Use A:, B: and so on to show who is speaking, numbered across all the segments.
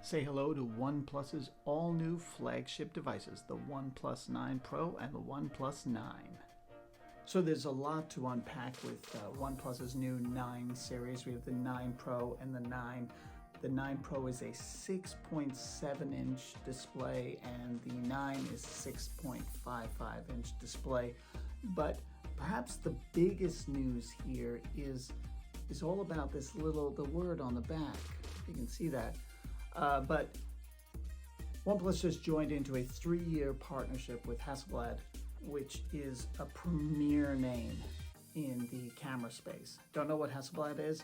A: Say hello to OnePlus's all-new flagship devices, the OnePlus 9 Pro and the OnePlus 9. So there's a lot to unpack with OnePlus's new 9 series. We have the 9 Pro and the 9. The 9 Pro is a 6.7-inch display and the 9 is 6.55-inch display. But perhaps the biggest news here is all about this the word on the back. You can see that. But OnePlus just joined into a 3-year partnership with Hasselblad, which is a premier name in the camera space. Don't know what Hasselblad is?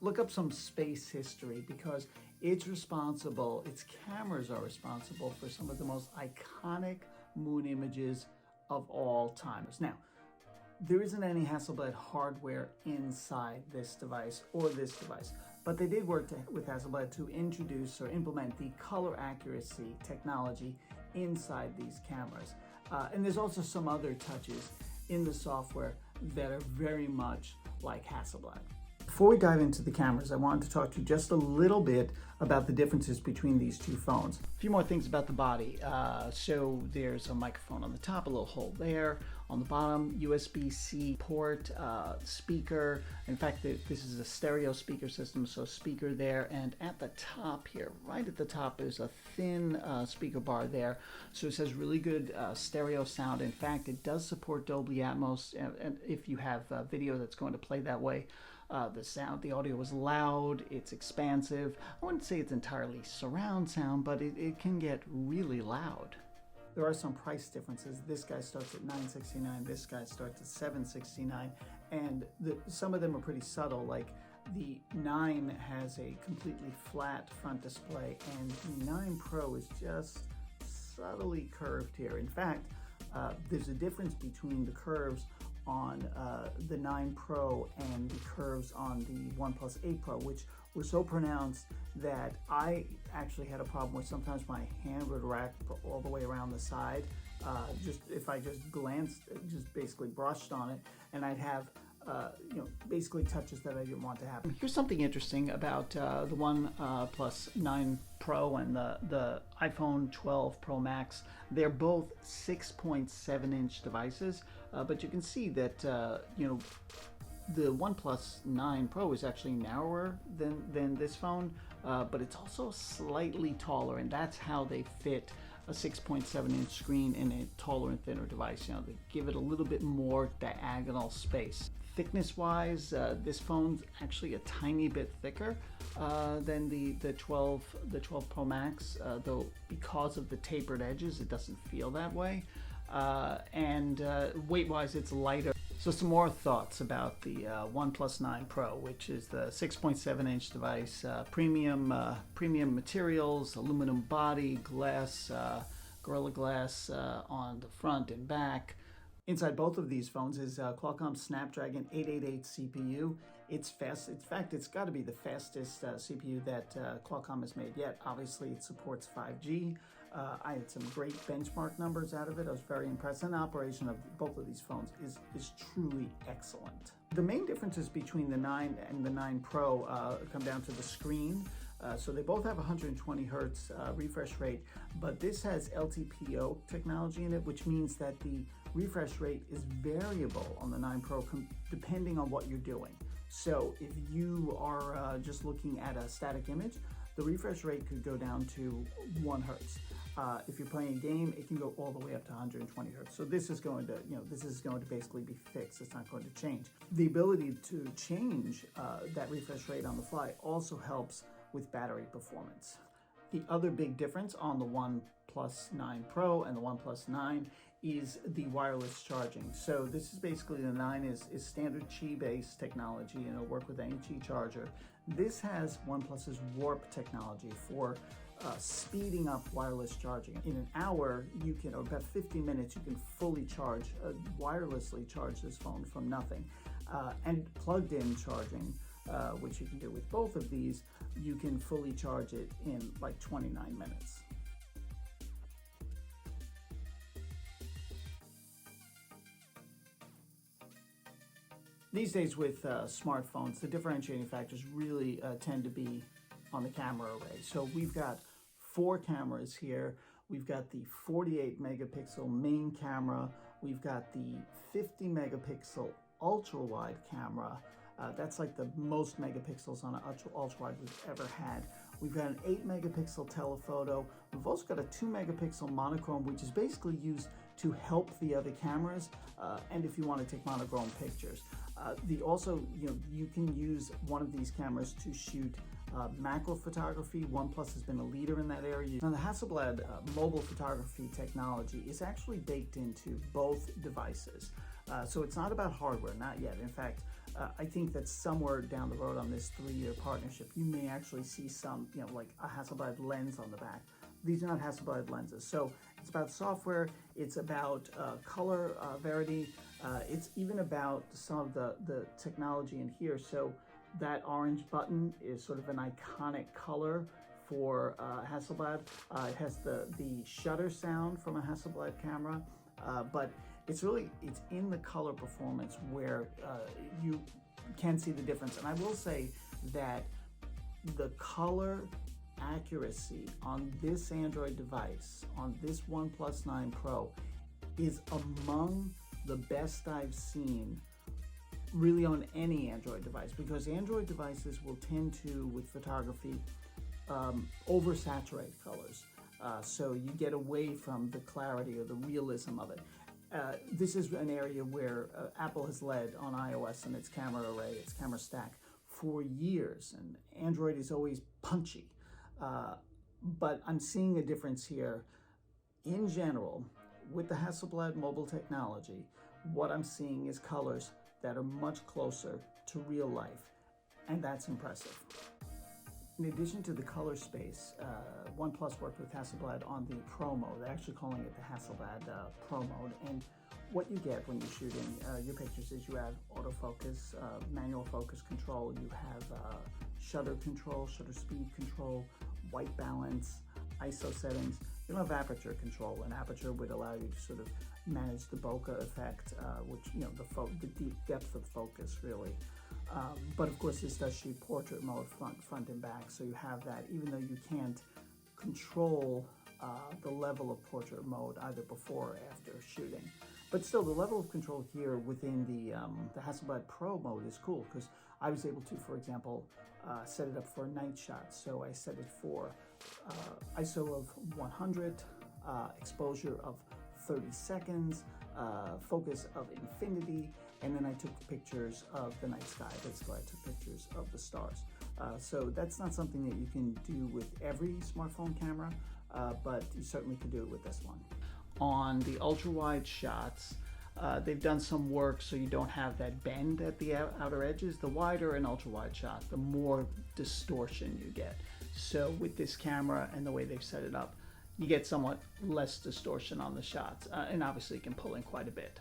A: Look up some space history because its cameras are responsible for some of the most iconic moon images of all time. Now, there isn't any Hasselblad hardware inside this device or this device, but they did work with Hasselblad to introduce or implement the color accuracy technology inside these cameras. And there's also some other touches in the software that are very much like Hasselblad. Before we dive into the cameras, I wanted to talk to you just a little bit about the differences between these two phones. A few more things about the body. So there's a microphone on the top, a little hole there. On the bottom, USB-C port, speaker. In fact, this is a stereo speaker system, so speaker there. And at the top here, right at the top, is a thin speaker bar there. So it has really good stereo sound. In fact, it does support Dolby Atmos, and if you have video that's going to play that way. The audio is loud, it's expansive. I wouldn't say it's entirely surround sound, but it can get really loud. There are some price differences. This guy starts at $969, this guy starts at $769, and some of them are pretty subtle, like the 9 has a completely flat front display, and the 9 Pro is just subtly curved here. In fact, there's a difference between the curves on the 9 Pro and the curves on the OnePlus 8 Pro, which were so pronounced that I actually had a problem where sometimes my hand would rack all the way around the side. If I just glanced, just basically brushed on it, and I'd have basically touches that I didn't want to happen. Here's something interesting about the OnePlus 9 Pro and the iPhone 12 Pro Max. They're both 6.7-inch devices, but you can see that the OnePlus 9 Pro is actually narrower than this phone, but it's also slightly taller, and that's how they fit a 6.7-inch screen in a taller and thinner device. They give it a little bit more diagonal space. Thickness-wise, this phone's actually a tiny bit thicker than the 12 Pro Max, though because of the tapered edges, it doesn't feel that way. And weight-wise, it's lighter. So some more thoughts about the OnePlus 9 Pro, which is the 6.7-inch device, premium materials, aluminum body, glass, Gorilla Glass on the front and back. Inside both of these phones is Qualcomm Snapdragon 888 CPU. It's fast. In fact, it's got to be the fastest CPU that Qualcomm has made yet. Obviously, it supports 5G. I had some great benchmark numbers out of it. I was very impressed. And the operation of both of these phones is truly excellent. The main differences between the 9 and the 9 Pro come down to the screen. So they both have 120 hertz refresh rate, but this has LTPO technology in it, which means that the refresh rate is variable on the 9 Pro depending on what you're doing. So if you are just looking at a static image, the refresh rate could go down to 1 hertz. If you're playing a game, it can go all the way up to 120 hertz. So this is going to basically be fixed. It's not going to change. The ability to change that refresh rate on the fly also helps with battery performance. The other big difference on the OnePlus 9 Pro and the OnePlus 9 is the wireless charging. So this is basically, the 9 is standard Qi-based technology, and it'll work with any Qi charger. This has OnePlus's Warp technology for speeding up wireless charging. In an hour, or about 50 minutes, you can fully charge, wirelessly charge this phone from nothing. And plugged-in charging, which you can do with both of these, you can fully charge it in like 29 minutes. These days with smartphones, the differentiating factors really tend to be on the camera array. So we've got 4 cameras here. We've got the 48 megapixel main camera. We've got the 50 megapixel ultra wide camera. That's like the most megapixels on an ultra wide we've ever had. We've got an 8 megapixel telephoto. We've also got a 2 megapixel monochrome, which is basically used to help the other cameras, and if you want to take monochrome pictures. You can use one of these cameras to shoot macro photography. OnePlus has been a leader in that area. Now, the Hasselblad mobile photography technology is actually baked into both devices. So it's not about hardware, not yet. In fact, I think that somewhere down the road on this 3-year partnership, you may actually see some, like a Hasselblad lens on the back. These are not Hasselblad lenses. So it's about software, it's about color verity, it's even about some of the technology in here. So that orange button is sort of an iconic color for Hasselblad. It has the shutter sound from a Hasselblad camera, but it's in the color performance where you can see the difference. And I will say that the color accuracy on this Android device, on this OnePlus 9 Pro, is among the best I've seen really on any Android device, because Android devices will tend to, with photography, oversaturate colors. So you get away from the clarity or the realism of it. This is an area where Apple has led on iOS and its camera array, its camera stack for years, and Android is always punchy. But I'm seeing a difference here. In general, with the Hasselblad mobile technology, what I'm seeing is colors that are much closer to real life, and that's impressive. In addition to the color space, OnePlus worked with Hasselblad on the Pro mode. They're actually calling it the Hasselblad Pro mode. And what you get when you're shooting your pictures is you have autofocus, manual focus control, you have shutter control, shutter speed control, white balance, ISO settings. You don't have aperture control, and aperture would allow you to sort of manage the bokeh effect, which, the deep depth of focus, really. But of course, this does shoot portrait mode front and back, so you have that, even though you can't control the level of portrait mode either before or after shooting. But still, the level of control here within the Hasselblad Pro mode is cool, because I was able to, for example, set it up for night shots. So I set it for ISO of 100, exposure of 30 seconds, focus of infinity, and then I took pictures of the night sky. Basically, I took pictures of the stars. So that's not something that you can do with every smartphone camera, but you certainly can do it with this one. On the ultra-wide shots, they've done some work so you don't have that bend at the outer edges. The wider an ultra-wide shot, the more distortion you get. So with this camera and the way they've set it up, you get somewhat less distortion on the shots, and obviously you can pull in quite a bit.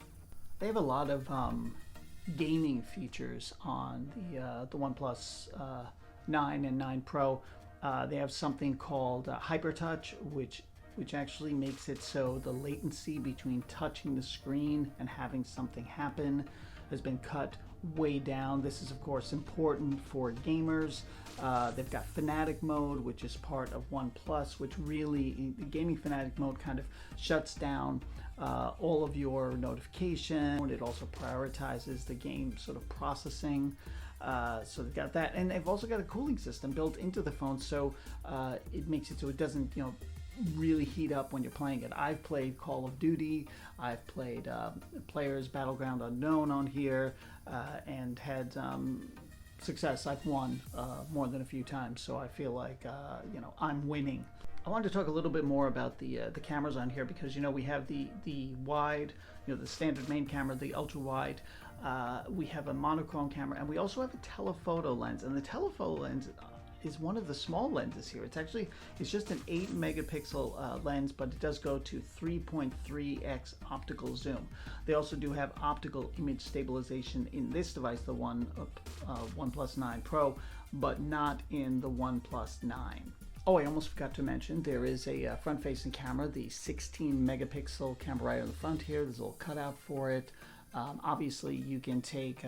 A: They have a lot of gaming features on the OnePlus 9 and 9 Pro. They have something called HyperTouch, which actually makes it so the latency between touching the screen and having something happen has been cut way down. This is of course important for gamers. They've got Fanatic mode, which is part of OnePlus, which really, the gaming Fanatic mode kind of shuts down all of your notification. It also prioritizes the game sort of processing. So they've got that, and they've also got a cooling system built into the phone, so it makes it so it doesn't, really heat up when you're playing it. I've played Call of Duty, I've played Players Battleground Unknown on here, and had success. I've won more than a few times, so I feel like I'm winning. I wanted to talk a little bit more about the cameras on here, because we have the wide, the standard main camera, the ultra wide. We have a monochrome camera, and we also have a telephoto lens, and the telephoto lens is one of the small lenses here. It's just an 8 megapixel lens, but it does go to 3.3x optical zoom. They also do have optical image stabilization in this device, the OnePlus 9 Pro, but not in the OnePlus 9. Oh, I almost forgot to mention, there is a front-facing camera, the 16 megapixel camera right on the front here. There's a little cutout for it. Obviously, you can take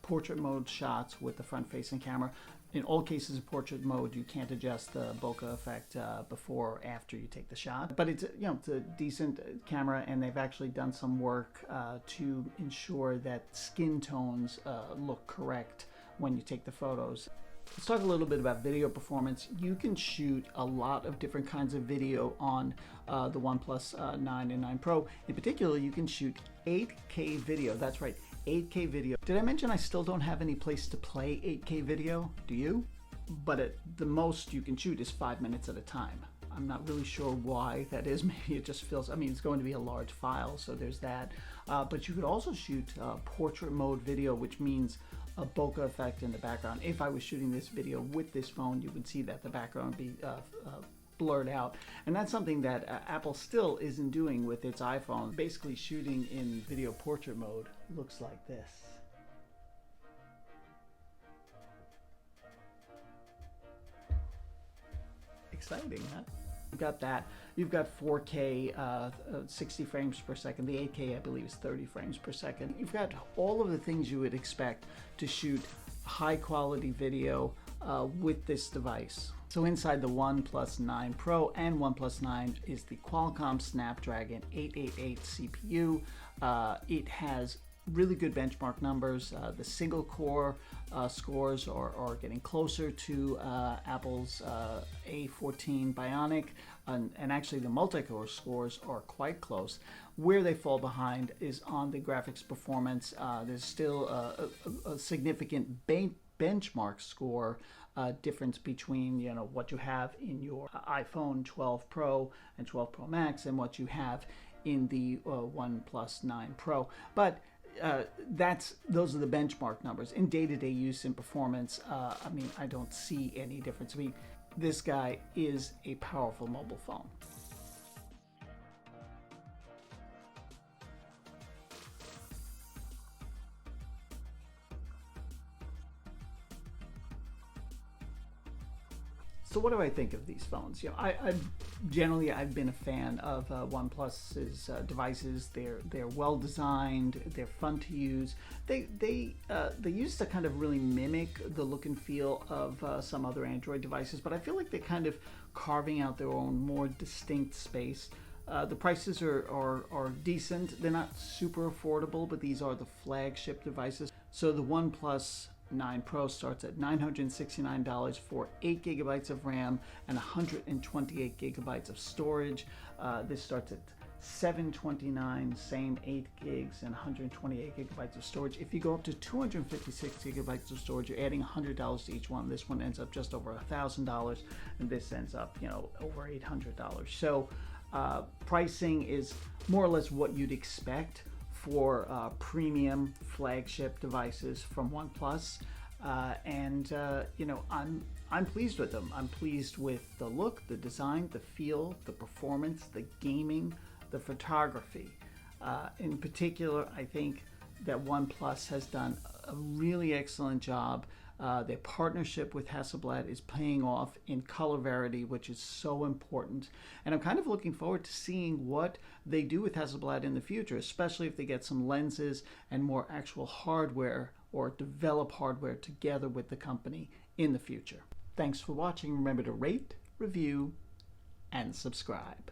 A: portrait mode shots with the front-facing camera. In all cases of portrait mode, you can't adjust the bokeh effect before or after you take the shot. But it's, it's a decent camera, and they've actually done some work to ensure that skin tones look correct when you take the photos. Let's talk a little bit about video performance. You can shoot a lot of different kinds of video on the OnePlus 9 and 9 Pro. In particular, you can shoot 8K video. That's right, 8K video. Did I mention I still don't have any place to play 8K video? Do you? But at the most you can shoot is 5 minutes at a time. I'm not really sure why that is. Maybe it just feels, I mean, it's going to be a large file, so there's that. But you could also shoot portrait mode video, which means a bokeh effect in the background. If I was shooting this video with this phone, you would see that the background would be blurred out. And that's something that Apple still isn't doing with its iPhone. Basically, shooting in video portrait mode looks like this. Exciting, huh? You've got that. You've got 4K, 60 frames per second. The 8K, I believe, is 30 frames per second. You've got all of the things you would expect to shoot high quality video with this device. So inside the OnePlus 9 Pro and OnePlus 9 is the Qualcomm Snapdragon 888 CPU. It has really good benchmark numbers. The single core scores are getting closer to Apple's A14 Bionic, and actually the multi-core scores are quite close. Where they fall behind is on the graphics performance. There's still a significant benchmark score difference between what you have in your iPhone 12 Pro and 12 Pro Max and what you have in the OnePlus 9 Pro. But those are the benchmark numbers. In day-to-day use and performance, I mean, I don't see any difference. I mean, this guy is a powerful mobile phone. So what do I think of these phones? I've been a fan of OnePlus's devices. They're well designed. They're fun to use. They used to kind of really mimic the look and feel of some other Android devices, but I feel like they're kind of carving out their own more distinct space. The prices are decent. They're not super affordable, but these are the flagship devices. So the OnePlus 9 Pro starts at $969 for 8 gigabytes of RAM and 128 gigabytes of storage. This starts at $729, same 8 gigs and 128 gigabytes of storage. If you go up to 256 gigabytes of storage, you're adding $100 to each one. This one ends up just over $1,000, and this ends up, over $800. So pricing is more or less what you'd expect for premium flagship devices from OnePlus, and I'm pleased with them. I'm pleased with the look, the design, the feel, the performance, the gaming, the photography. In particular, I think that OnePlus has done a really excellent job. Their partnership with Hasselblad is paying off in color verity, which is so important. And I'm kind of looking forward to seeing what they do with Hasselblad in the future, especially if they get some lenses and more actual hardware or develop hardware together with the company in the future. Thanks for watching. Remember to rate, review, and subscribe.